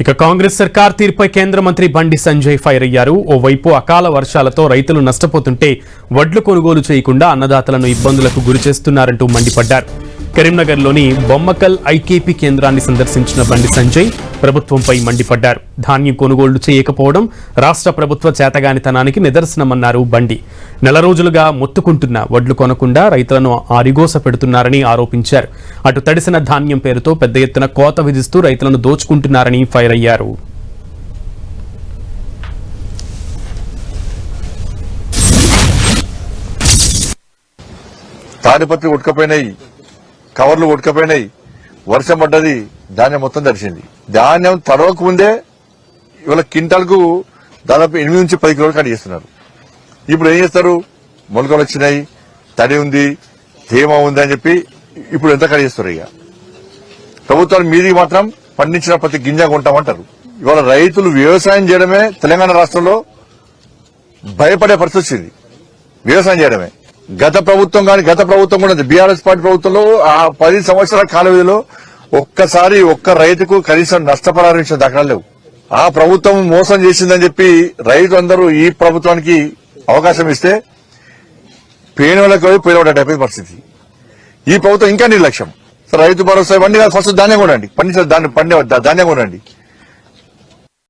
ఇక కాంగ్రెస్ సర్కార్ తీర్పై కేంద్ర మంత్రి బండి సంజయ్ ఫైర్ అయ్యారు. ఓవైపు అకాల వర్షాలతో రైతులు నష్టపోతుంటే వడ్లు కొనుగోలు చేయకుండా అన్నదాతలను ఇబ్బందులకు గురిచేస్తున్నారంటూ మండిపడ్డారు. కరీంనగర్లోని బొమ్మకల్ ఐకేపీ కేంద్రాన్ని సందర్శించిన బండి సంజయ్ ప్రభుత్వంపై మండిపడ్డారు. ధాన్యం కొనుగోళ్లు చేయకపోవడం రాష్ట్ర ప్రభుత్వ చేతగానితనానికి నిదర్శనమన్నారు బండి. నెల రోజులుగా మొత్తుకుంటున్న వడ్లు కొనకుండా రైతులను ఆరిగోస పెడుతున్నారని ఆరోపించారు. అటు తడిసిన ధాన్యం పేరుతో పెద్ద ఎత్తున కోత విధిస్తూ రైతులను దోచుకుంటున్నారని ఫైర్ అయ్యారు. తాడిపత్రి ఉడకపోయినాయి, కవర్లు ఉడకపోయినాయి, వర్షం పడ్డది, ధాన్యం మొత్తం తడిసింది. ధాన్యం తడవక ముందే ఇవాళ క్వింటాల్కు దాదాపు 8 నుంచి 10 కిలోలు కట్ చేస్తున్నారు. ఇప్పుడు ఏం చేస్తారు? మొలకలు వచ్చినాయి, తడి ఉంది, తేమ ఉంది అని చెప్పి ఇప్పుడు ఎంత కట్ చేస్తారు? ఇక ప్రభుత్వాలు మీది మాత్రం పండించిన ప్రతి గింజ కొంటామంటారు. ఇవాళ రైతులు వ్యవసాయం చేయడమే తెలంగాణ రాష్ట్రంలో భయపడే పరిస్థితి వచ్చింది. వ్యవసాయం చేయడమే గత ప్రభుత్వం కూడా బీఆర్ఎస్ పార్టీ ప్రభుత్వంలో ఆ 10 సంవత్సరాల కాల వ్యవధిలో ఒక్కసారి ఒక్క రైతుకు కనీసం నష్టపరిహారం ఇచ్చిన దాఖలాలు లేవు. ఆ ప్రభుత్వం మోసం చేసిందని చెప్పి రైతు అందరూ ఈ ప్రభుత్వానికి అవకాశం ఇస్తే పేనులకు పోయినటువంటి పరిస్థితి. ఈ ప్రభుత్వం ఇంకా నిర్లక్ష్యం. రైతు భరోసా ఇవన్నీ ఫస్ట్ ధాన్యం కొనండి, పండించిన ధాన్యం కొనండి.